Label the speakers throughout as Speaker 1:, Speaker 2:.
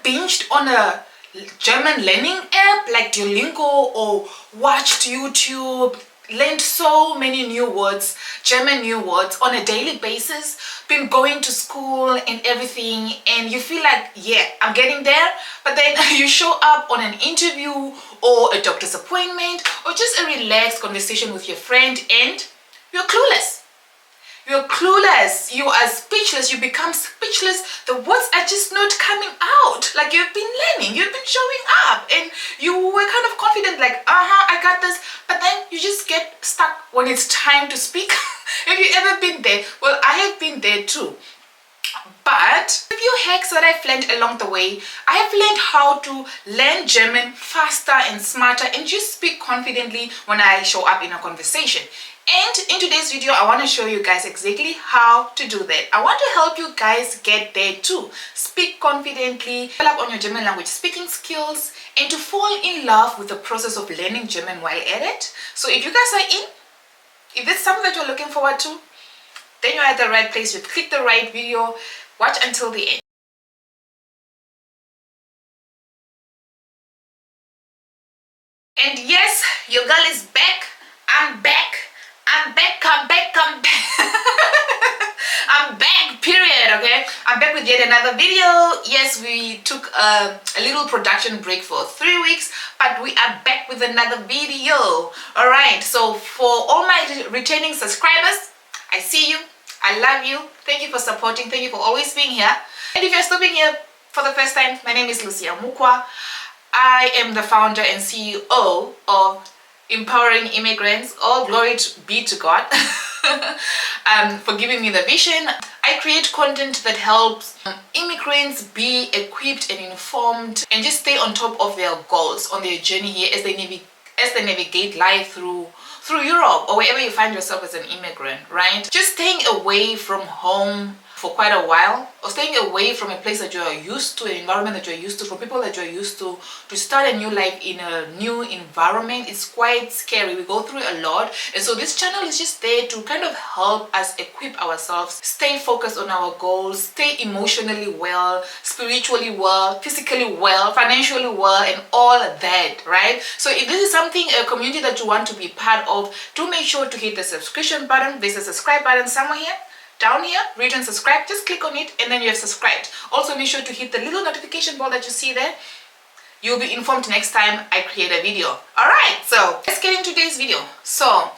Speaker 1: binged on a German learning app like Duolingo or watched YouTube, learned so many new words, German new words on a daily basis, been going to school and everything, and you feel like, yeah, I'm getting there, but then you show up on an interview or a doctor's appointment or just a relaxed conversation with your friend and you're clueless. You're clueless, you are speechless, you become speechless, the words are just not coming out. Like you've been learning, you've been showing up and you were kind of confident like, I got this, but then you just get stuck when it's time to speak. Have you ever been there? Well, I have been there too. But a few hacks that I've learned along the way, I have learned how to learn German faster and smarter and just speak confidently when I show up in a conversation. And in today's video, I want to show you guys exactly how to do that. I want to help you guys get there too. Speak confidently, develop on your German language speaking skills, and to fall in love with the process of learning German while at it. So if you guys are in, if this is something that you're looking forward to, then you're at the right place. You've clicked the right video. Watch until the end. And yes, your girl is back. I'm back. I'm back, come back, come back. I'm back, period, okay? I'm back with yet another video. Yes, we took a little production break for 3 weeks, but we are back with another video. All right, so for all my returning subscribers, I see you. I love you. Thank you for supporting. Thank you for always being here. And if you're stopping here for the first time, my name is Lucia Mukwa. I am the founder and CEO of Empowering Immigrants. All glory be to God for giving me the vision. I create content that helps immigrants be equipped and informed and just stay on top of their goals on their journey here as they navigate life through Europe or wherever you find yourself as an immigrant, right? Just staying away from home for quite a while, or staying away from a place that you are used to, an environment that you're used to, from people that you're used to start a new life in a new environment. It's quite scary. We go through a lot, and so this channel is just there to kind of help us equip ourselves, stay focused on our goals, stay emotionally well, spiritually well, physically well, financially well, and all that, right? So if this is something, a community that you want to be part of, do make sure to hit the subscription button. There's a subscribe button somewhere here. Down here, read and subscribe. Just click on it and then you have subscribed. Also make sure to hit the little notification bell that you see there. You'll be informed next time I create a video. Alright, so let's get into today's video. So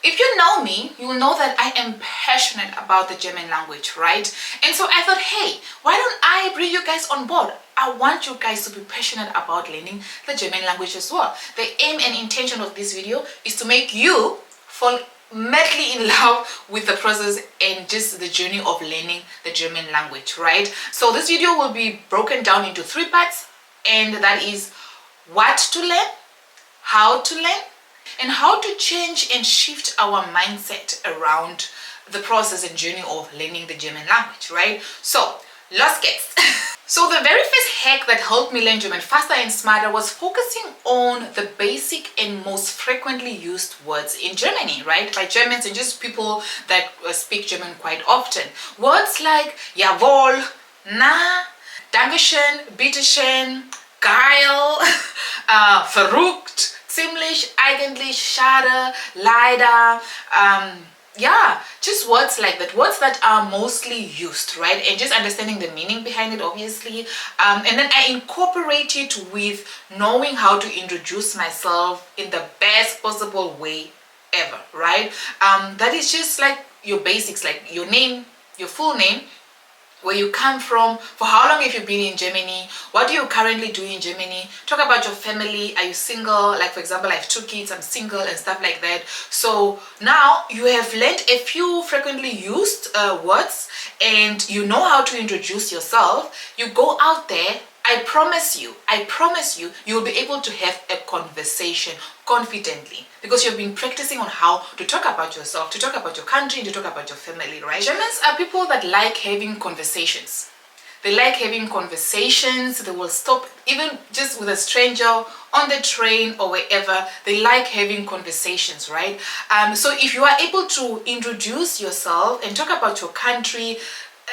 Speaker 1: if you know me, you will know that I am passionate about the German language, right? And so I thought, hey, why don't I bring you guys on board? I want you guys to be passionate about learning the German language as well. The aim and intention of this video is to make you fall madly in love with the process and just the journey of learning the German language, right? So this video will be broken down into 3 parts, and that is what to learn, how to learn, and how to change and shift our mindset around the process and journey of learning the German language, right? So let's get So the very first hack that helped me learn German faster and smarter was focusing on the basic and most frequently used words in Germany, right? By Germans and just people that speak German quite often. Words like jawohl, na, dankeschön, bitteschön, geil, verrückt, ziemlich, eigentlich, schade, leider, yeah, just words like that, words that are mostly used, right? And just understanding the meaning behind it, obviously. And then I incorporate it with knowing how to introduce myself in the best possible way ever, right? That is just like your basics, like your name, your full name, where you come from, for how long have you been in Germany, what do you currently do in Germany, talk about your family, are you single, like for example I have 2 kids, I'm single and stuff like that. So now you have learned a few frequently used words and you know how to introduce yourself. You go out there, I promise you, you'll be able to have a conversation confidently because you've been practicing on how to talk about yourself, to talk about your country, to talk about your family, right? Germans are people that like having conversations. They like having conversations. They will stop even just with a stranger on the train or wherever. They like having conversations, right? So if you are able to introduce yourself and talk about your country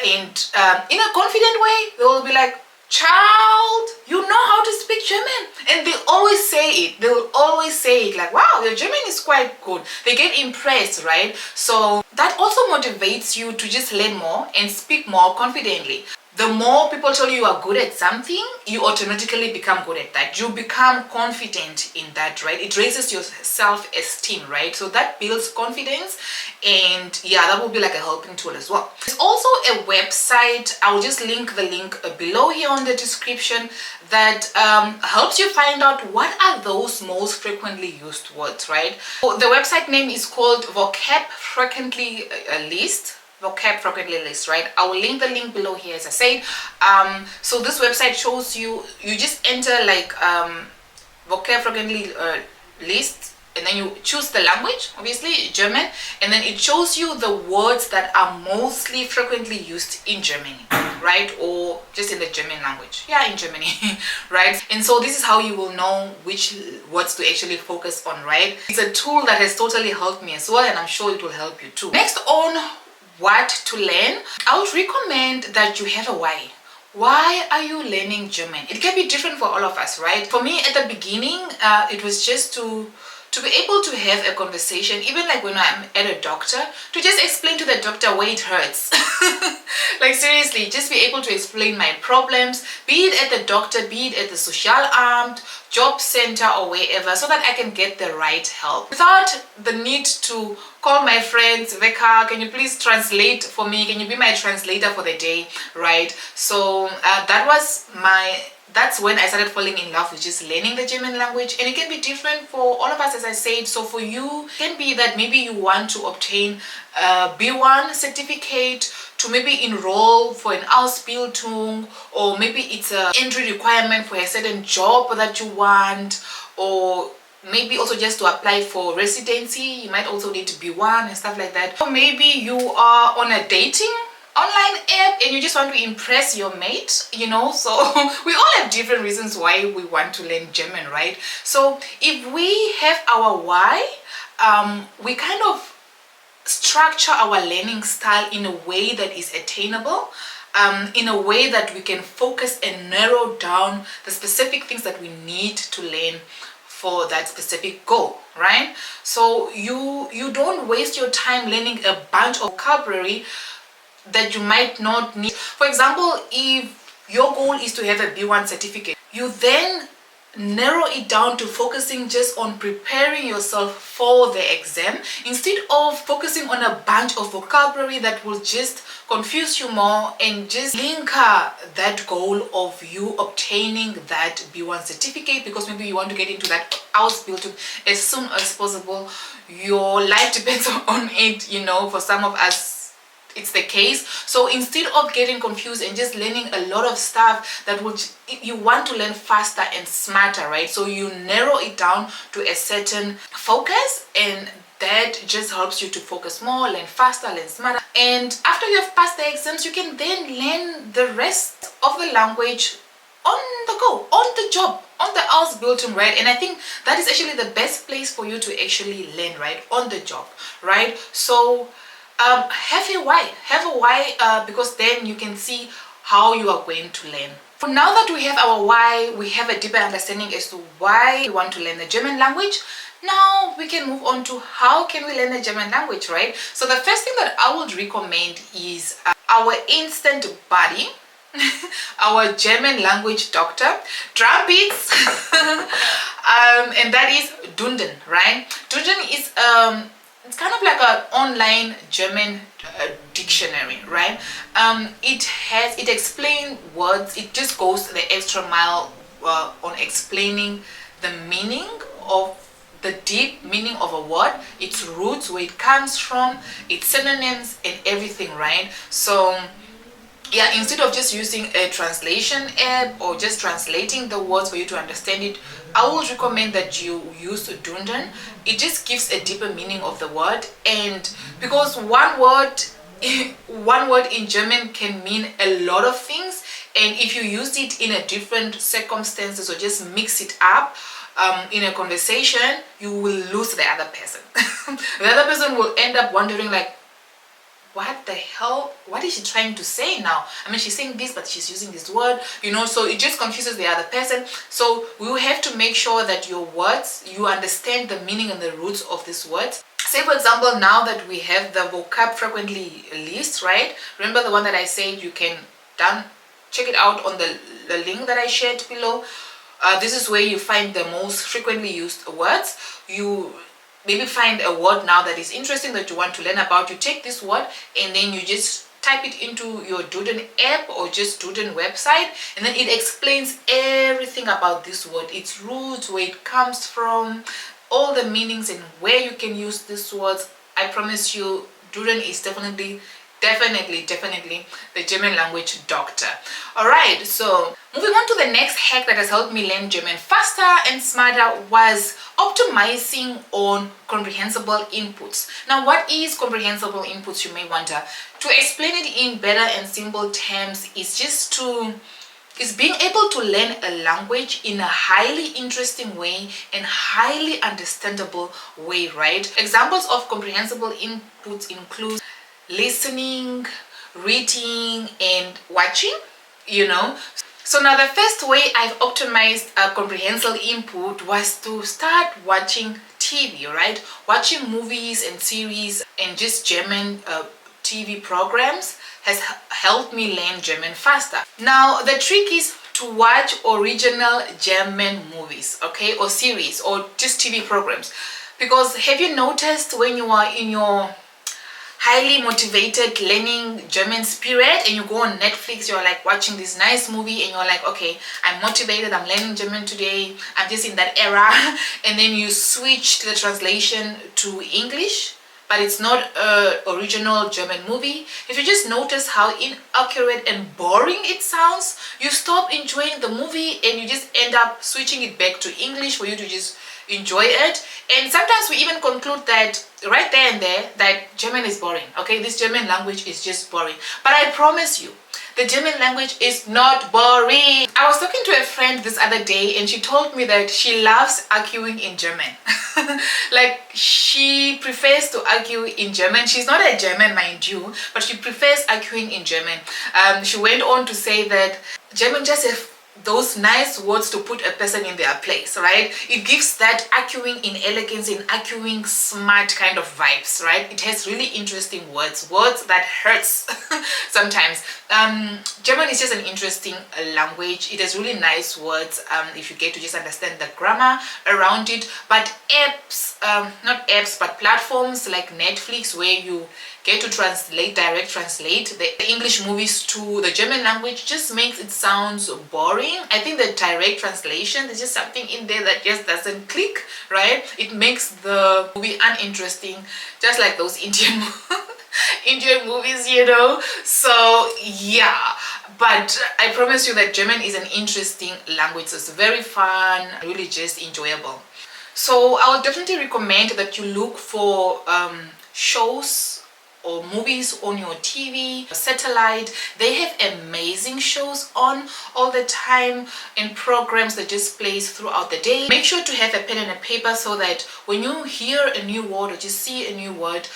Speaker 1: and in a confident way, they will be like, child, you know how to speak German. And they always say it. They will always say it like, wow, your German is quite good. They get impressed, right? So that also motivates you to just learn more and speak more confidently. The more people tell you are good at something, you automatically become good at that. You become confident in that, right? It raises your self-esteem, right? So that builds confidence, and yeah, that will be like a helping tool as well. There's also a website, I'll just link the link below here on the description, that helps you find out what are those most frequently used words, right? So the website name is called Vocab Frequently List. Vocab frequently list, right? I will link the link below here, as I said. So this website shows you just enter like vocab frequently list, and then you choose the language, obviously German, and then it shows you the words that are mostly frequently used in Germany, right? Or just in the German language, yeah, in Germany. Right? And so this is how you will know which words to actually focus on, right? It's a tool that has totally helped me as well, and I'm sure it will help you too. Next on what to learn, I would recommend that you have a why. Why are you learning German? It can be different for all of us, right? For me at the beginning, it was just to be able to have a conversation, even like when I'm at a doctor, to just explain to the doctor where it hurts. Like seriously, just be able to explain my problems, be it at the doctor, be it at the social arm, job center, or wherever, so that I can get the right help without the need to call my friends, Veka, can you please translate for me? Can you be my translator for the day, right? So that's when I started falling in love with just learning the German language. And it can be different for all of us, as I said. So for you, it can be that maybe you want to obtain a B1 certificate, to maybe enroll for an Ausbildung, or maybe it's an entry requirement for a certain job that you want, or maybe also just to apply for residency, you might also need to be one and stuff like that. Or maybe you are on a dating online app and you just want to impress your mate, you know. So we all have different reasons why we want to learn German, right? So if we have our why, we kind of structure our learning style in a way that is attainable, in a way that we can focus and narrow down the specific things that we need to learn for that specific goal, right? So you don't waste your time learning a bunch of vocabulary that you might not need. For example, if your goal is to have a B1 certificate, you then narrow it down to focusing just on preparing yourself for the exam, instead of focusing on a bunch of vocabulary that will just confuse you more and just linker that goal of you obtaining that B1 certificate, because maybe you want to get into that Ausbildung as soon as possible. Your life depends on it, you know. For some of us it's the case. So instead of getting confused and just learning a lot of stuff that would, you want to learn faster and smarter, right? So you narrow it down to a certain focus, and that just helps you to focus more, learn faster, learn smarter. And after you have passed the exams, you can then learn the rest of the language on the go, on the job, on the Ausbildung, right? And I think that is actually the best place for you to actually learn, right? On the job, right? So have a why, because then you can see how you are going to learn. For now that we have our why, we have a deeper understanding as to why we want to learn the German language. Now we can move on to how can we learn the German language, right? So the first thing that I would recommend is our instant buddy, our German language doctor, drum beats, and that is Dunden, right? Dunden is it's kind of like an online German dictionary, right? It explains words. It just goes the extra mile on explaining the meaning of the deep meaning of a word, its roots, where it comes from, its synonyms, and everything, right? So yeah, instead of just using a translation app or just translating the words for you to understand it, I would recommend that you use Dunden. It just gives a deeper meaning of the word, and because one word in German can mean a lot of things, and if you use it in a different circumstances or just mix it up in a conversation, you will lose the other person. The other person will end up wondering like, what the hell, what is she trying to say now? I mean, she's saying this, but she's using this word, you know, so it just confuses the other person. So we will have to make sure that your words, you understand the meaning and the roots of these words. Say for example, now that we have the vocab frequently list, right? Remember the one that I said you can check it out on the link that I shared below. This is where you find the most frequently used words. You maybe find a word now that is interesting that you want to learn about. You take this word and then you just type it into your Duden app or just Duden website, and then it explains everything about this word, its roots, where it comes from, all the meanings and where you can use these words. I promise you, Duden is definitely the German language doctor. All right, so moving on to the next hack that has helped me learn German faster and smarter was optimizing on comprehensible inputs. Now, what is comprehensible inputs, you may wonder? To explain it in better and simple terms is being able to learn a language in a highly interesting way and highly understandable way, right? Examples of comprehensible inputs include listening, reading, and watching, you know. So now the first way I've optimized a comprehensible input was to start watching TV, right? Watching movies and series and just German TV programs has helped me learn German faster. Now the trick is to watch original German movies, okay, or series, or just TV programs. Because have you noticed when you are in your highly motivated learning German spirit and you go on Netflix, you're like watching this nice movie and you're like, okay, I'm motivated, I'm learning German today, I'm just in that era, and then you switch the translation to English, but it's not an original German movie. If you just notice how inaccurate and boring it sounds, you stop enjoying the movie and you just end up switching it back to English for you to just enjoy it. And sometimes we even conclude that right there and there that German is boring, okay, this German language is just boring. But I promise you, the German language is not boring. I was talking to a friend this other day and she told me that she loves arguing in German. Like, she prefers to argue in German. She's not a German, mind you, but she prefers arguing in German. She went on to say that German just have those nice words to put a person in their place, right? It gives that arguing in elegance and arguing smart kind of vibes, right? It has really interesting words that hurts sometimes. German is just an interesting language. It has really nice words if you get to just understand the grammar around it. But apps, not apps, but platforms like Netflix, where you get to direct translate the English movies to the German language, just makes it sound boring. I think the direct translation, there's just something in there that just doesn't click, right? It makes the movie uninteresting, just like those Indian movies, you know. So yeah, but I promise you that German is an interesting language. It's very fun, really just enjoyable. So I would definitely recommend that you look for shows or movies on your TV, satellite. They have amazing shows on all the time and programs that just plays throughout the day. Make sure to have a pen and a paper so that when you hear a new word or just see a new word,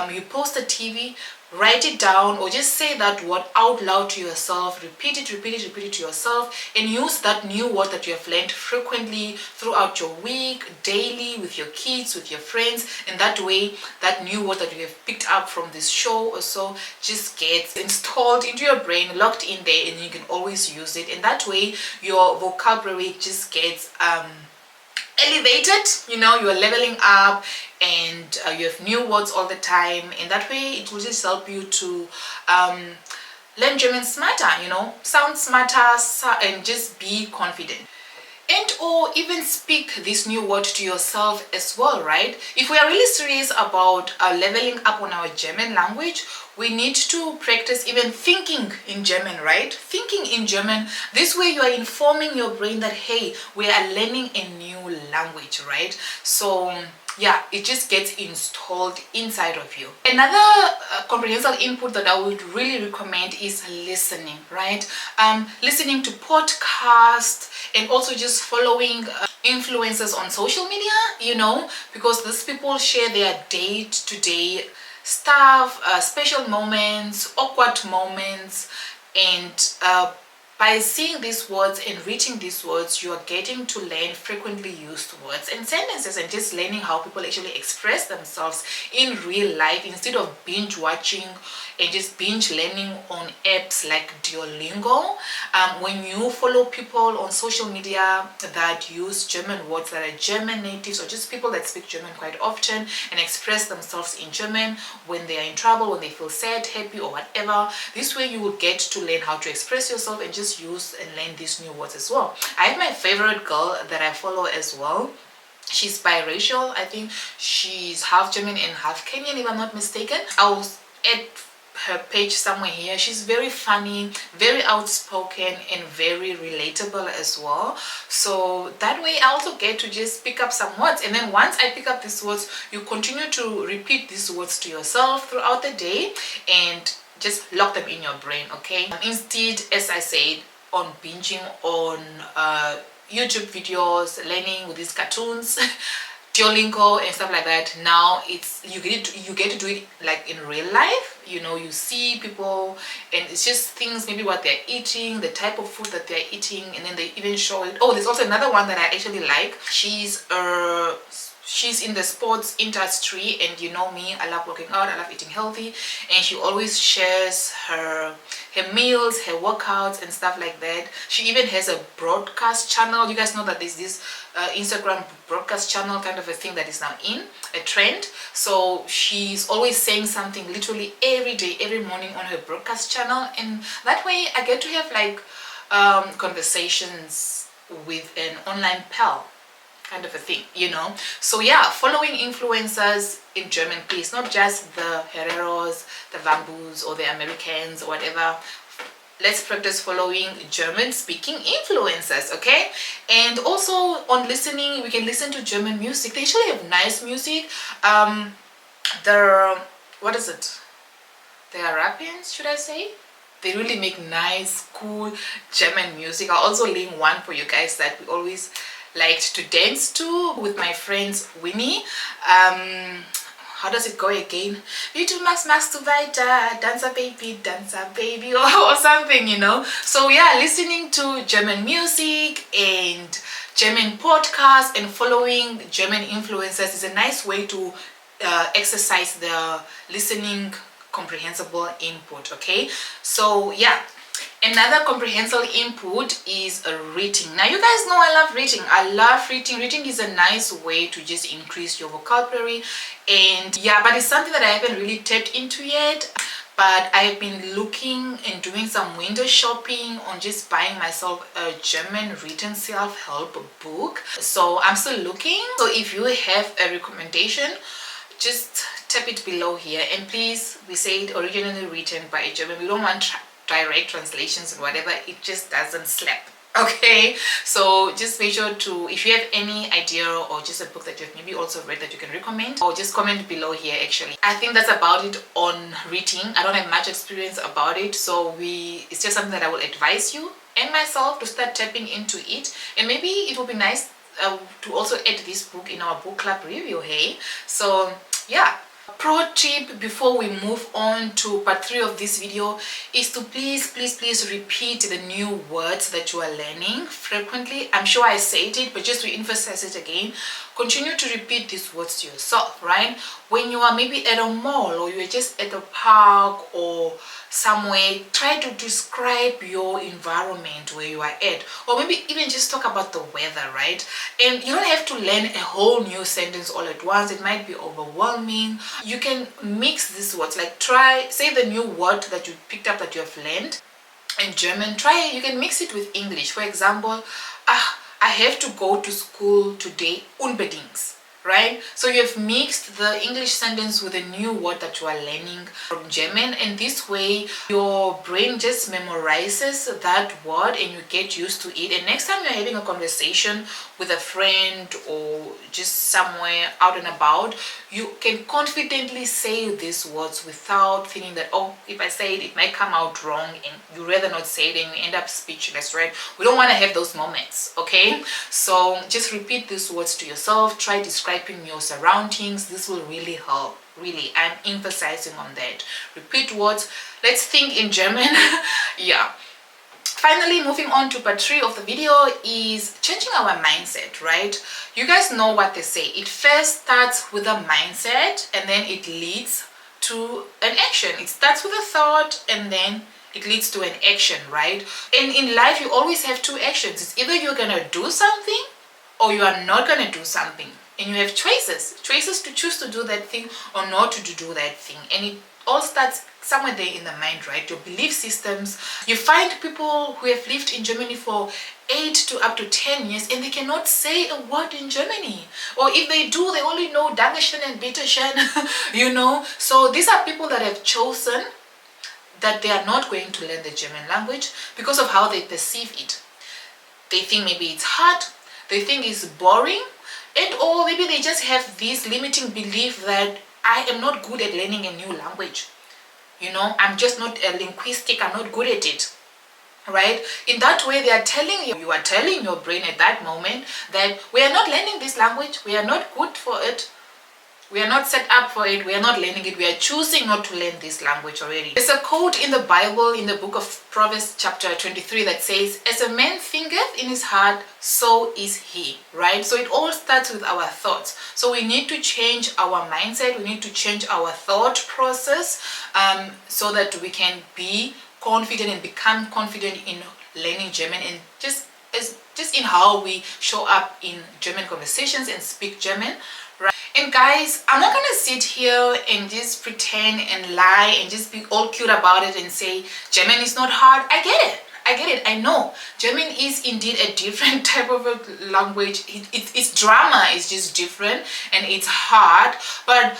Speaker 1: you pause the TV, write it down, or just say that word out loud to yourself. Repeat it to yourself, and use that new word that you have learned frequently throughout your week, daily, with your kids, with your friends, and that way that new word that you have picked up from this show or so just gets installed into your brain, locked in there, and you can always use it. And that way your vocabulary just gets elevated, you know, you're leveling up, and you have new words all the time, and that way it will just help you to learn German smarter, you know, sound smarter, and just be confident. And or even speak this new word to yourself as well, right? If we are really serious about leveling up on our German language, we need to practice even thinking in German, right? Thinking in German. This way you are informing your brain that, hey, we are learning a new language, right? So yeah, it just gets installed inside of you. Another comprehensive input that I would really recommend is listening, right? Listening to podcasts, and also just following influencers on social media, you know, because these people share their day-to-day stuff, special moments, awkward moments, and by seeing these words and reading these words, you are getting to learn frequently used words and sentences, and just learning how people actually express themselves in real life, instead of binge watching and just binge learning on apps like Duolingo. When you follow people on social media that use German words, that are German natives, or just people that speak German quite often and express themselves in German when they are in trouble, when they feel sad, happy, or whatever, this way you will get to learn how to express yourself and just use and learn these new words as well. I have my favorite girl that I follow as well. She's biracial. I think she's half German and half Kenyan, if I'm not mistaken. I'll add her page somewhere here. She's very funny, very outspoken, and very relatable as well. So that way I also get to just pick up some words, and then once I pick up these words, you continue to repeat these words to yourself throughout the day and just lock them in your brain, okay? Instead, as I said, on binging on YouTube videos, learning with these cartoons, Duolingo and stuff like that, now it's you get to do it like in real life. You know, you see people and it's just things, maybe what they're eating, the type of food that they're eating, and then they even show it. Oh, there's also another one that I actually like. She's in the sports industry, and you know me, I love working out, I love eating healthy, and she always shares her meals, her workouts and stuff like that. She even has a broadcast channel. You guys know that there's this Instagram broadcast channel kind of a thing that is now in a trend. So she's always saying something literally every day, every morning on her broadcast channel, and that way I get to have like conversations with an online pal kind of a thing, you know. So yeah, following influencers in German, please, not just the Herreros, the Vambus, or the Americans or whatever. Let's practice following German speaking influencers, okay? And also on listening, we can listen to German music. They actually have nice music. What is it, the Arabians, should I say? They really make nice, cool German music. I'll also link one for you guys that we always liked to dance to with my friends Winnie. How does it go again? Wie du machst du weiter, dancer baby, or something, you know. So yeah, listening to German music and German podcasts and following German influencers is a nice way to exercise the listening comprehensible input, okay? So yeah, another comprehensible input is reading. Now you guys know I love reading. I love reading. Reading is a nice way to just increase your vocabulary, and yeah, but it's something that I haven't really tapped into yet. But I've been looking and doing some window shopping on just buying myself a German written self-help book. So I'm still looking. So if you have a recommendation, just tap it below here. And please, we say it originally written by a German. We don't want direct translations and whatever. It just doesn't slap, okay? So just make sure to, if you have any idea or just a book that you've maybe also read that you can recommend, or just comment below here. Actually, I think that's about it on reading. I don't have much experience about it, so it's just something that I will advise you and myself to start tapping into it. And maybe it will be nice to also add this book in our book club review, hey? So yeah, pro tip before we move on to part 3 of this video is to please repeat the new words that you are learning frequently. I'm sure I said it, but just to emphasize it again, continue to repeat these words to yourself, right? When you are maybe at a mall, or you're just at a park or somewhere, try to describe your environment where you are at, or maybe even just talk about the weather, right? And you don't have to learn a whole new sentence all at once. It might be overwhelming. You can mix these words, like say the new word that you picked up that you have learned in German, you can mix it with English. For example, I have to go to school today, unbedingt, right? So you have mixed the English sentence with a new word that you are learning from German, and this way your brain just memorizes that word and you get used to it. And next time you're having a conversation with a friend or just somewhere out and about, you can confidently say these words without feeling that, oh, if I say it, it might come out wrong, and you rather not say it and you end up speechless, right? We don't want to have those moments, okay? So just repeat these words to yourself. Try describing your surroundings. This will really help. Really, I'm emphasizing on that. Repeat words. Let's think in German. Yeah. Finally, moving on to part 3 of the video is changing our mindset, right? You guys know what they say. It first starts with a mindset and then it leads to an action. It starts with a thought and then it leads to an action, right? And in life, you always have 2 actions. It's either you're gonna do something or you are not gonna do something. And you have choices to choose to do that thing or not to do that thing. And it all starts somewhere there in the mind, right? Your belief systems. You find people who have lived in Germany for 8 to up to 10 years and they cannot say a word in Germany, or if they do, they only know Dankeschön and Bitteschön. You know, so these are people that have chosen that they are not going to learn the German language because of how they perceive it. They think maybe it's hard, they think it's boring, and or maybe they just have this limiting belief that I am not good at learning a new language. You know, I'm just not a linguistic, I'm not good at it, right? In that way, they are telling you, you are telling your brain at that moment that we are not learning this language, we are not good for it, we are not set up for it, we are not learning it, we are choosing not to learn this language already. There's a quote in the Bible, in the book of Proverbs chapter 23 that says, as a man thinketh in his heart, so is he, right? So it all starts with our thoughts. So we need to change our mindset, we need to change our thought process so that we can be confident and become confident in learning German and just in how we show up in German conversations and speak German. Right. And guys, I'm not gonna sit here and just pretend and lie and just be all cute about it and say German is not hard. I get it, I know German is indeed a different type of a language. Its drama is just different and it's hard, but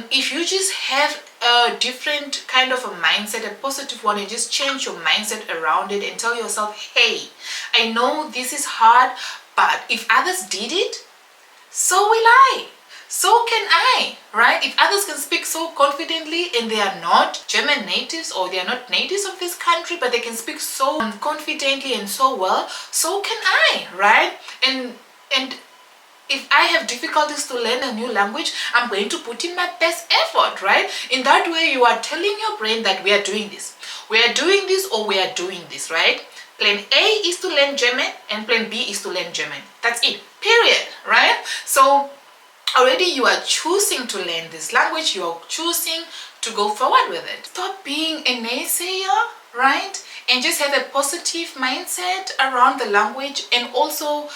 Speaker 1: if you just have a different kind of a mindset, a positive one, and just change your mindset around it and tell yourself, hey, I know this is hard, but if others did it, so will I. So can I, right? If others can speak so confidently and they are not German natives or they are not natives of this country, but they can speak so confidently and so well, so can I, right? And if I have difficulties to learn a new language, I'm going to put in my best effort, right? In that way, you are telling your brain that we are doing this. We are doing this or we are doing this, right? Plan A is to learn German and plan B is to learn German. That's it, period, right? So already you are choosing to learn this language, you are choosing to go forward with it. Stop being a naysayer, right? And just have a positive mindset around the language and also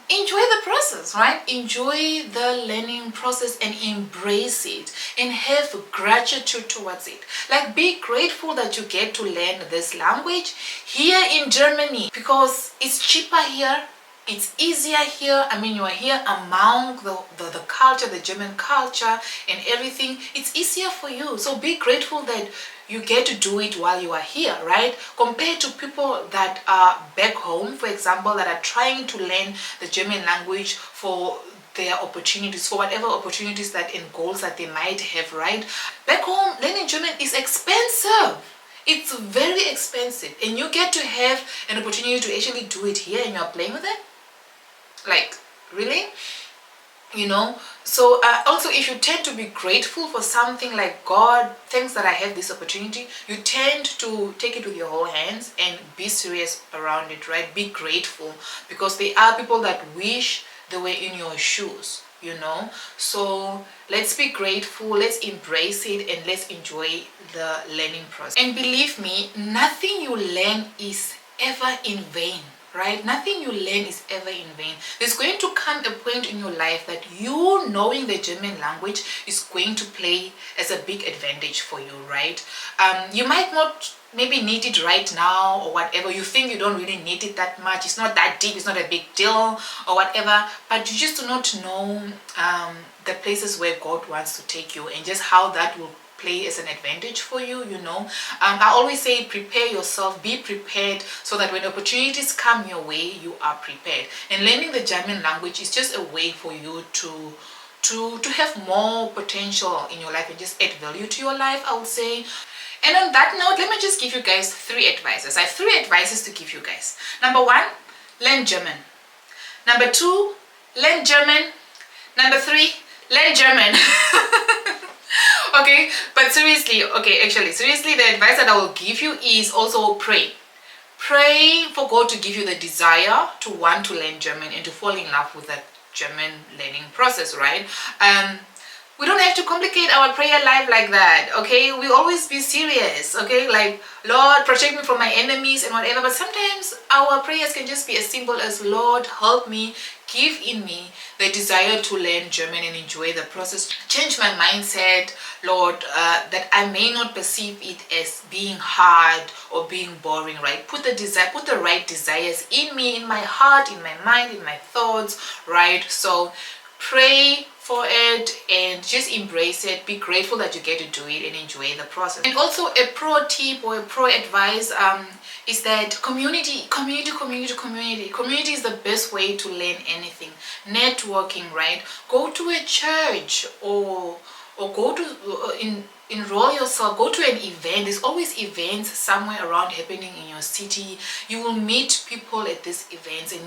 Speaker 1: enjoy the process, right? Enjoy the learning process and embrace it and have gratitude towards it. Like, be grateful that you get to learn this language here in Germany because it's cheaper here. It's easier here. I mean, you are here among the culture, the German culture and everything. It's easier for you. So be grateful that you get to do it while you are here, right? Compared to people that are back home, for example, that are trying to learn the German language for their opportunities, for whatever opportunities that and goals that they might have, right? Back home, learning German is expensive. It's very expensive. And you get to have an opportunity to actually do it here and you're playing with it. Like, really? You know, so also if you tend to be grateful for something like, God, thanks that I have this opportunity, you tend to take it with your whole hands and be serious around it, right? Be grateful, because there are people that wish they were in your shoes, you know. So let's be grateful, let's embrace it, and let's enjoy the learning process. And believe me, nothing you learn is ever in vain. Right? Nothing you learn is ever in vain. There's going to come a point in your life that you knowing the German language is going to play as a big advantage for you, right? You might not maybe need it right now or whatever. You think you don't really need it that much. It's not that deep. It's not a big deal or whatever. But you just do not know the places where God wants to take you and just how that will play as an advantage for you, you know. I always say prepare yourself, be prepared, so that when opportunities come your way, you are prepared. And learning the German language is just a way for you to have more potential in your life and just add value to your life, I would say. And on that note, let me just give you guys 3 advices. I have 3 advices to give you guys. Number 1, learn German. Number 2, learn German. Number 3, learn German. Okay, but seriously, okay, actually, seriously, the advice that I will give you is also pray. Pray for God to give you the desire to want to learn German and to fall in love with that German learning process, right? We don't have to complicate our prayer life like that, okay? We always be serious, okay? Like, Lord, protect me from my enemies and whatever. But sometimes our prayers can just be as simple as, Lord, help me, give in me the desire to learn German and enjoy the process. Change my mindset, Lord, that I may not perceive it as being hard or being boring, right? Put the right desires in me, in my heart, in my mind, in my thoughts, right? So pray for it and just embrace it. Be grateful that you get to do it and enjoy the process. And also a pro tip or a pro advice is that community is the best way to learn anything. Networking, right? Go to a church or go to enroll yourself, go to an event. There's always events somewhere around happening in your city. You will meet people at these events, and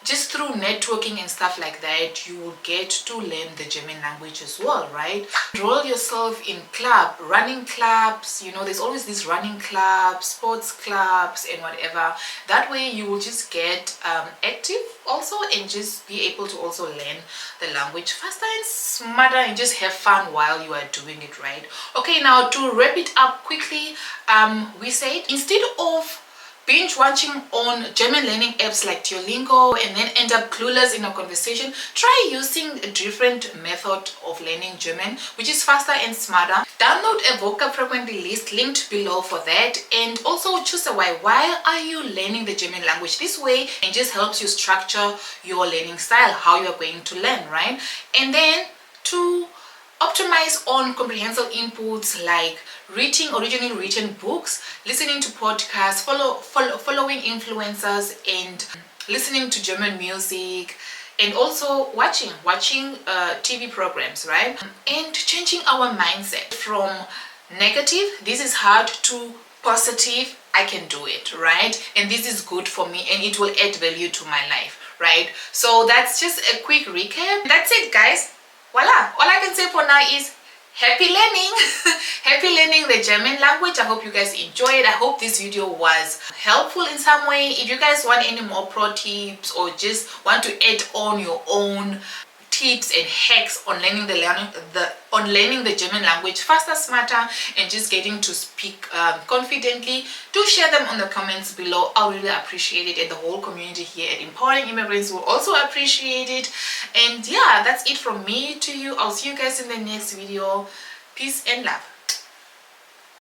Speaker 1: just through networking and stuff like that, you will get to learn the German language as well, right? Enroll yourself in running clubs, there's always these running clubs, sports clubs and whatever. That way you will just get active also and just be able to also learn the language faster and smarter and just have fun while you are doing it, right? Okay, now to wrap it up quickly, we said instead of binge watching on German learning apps like Duolingo and then end up clueless in a conversation, try using a different method of learning German, which is faster and smarter. Download a vocab frequently list linked below for that, and also choose a why. Why are you learning the German language this way? And just helps you structure your learning style, how you're going to learn, right? And then to optimize on comprehensive inputs like reading originally written books, listening to podcasts, following influencers, and listening to German music, and also watching TV programs, right? And changing our mindset from negative, this is hard, to positive, I can do it, right? And this is good for me and it will add value to my life, right? So that's just a quick recap. That's it, guys. Voila, all I can say for now is happy learning. Happy learning the German language. I hope you guys enjoyed. I hope this video was helpful in some way. If you guys want any more pro tips or just want to add on your own tips and hacks on learning the German language faster, smarter, and just getting to speak confidently, do share them on the comments below. I really appreciate it, and the whole community here at Empowering Immigrants will also appreciate it. And yeah, that's it from me to you. I'll see you guys in the next video. Peace and love.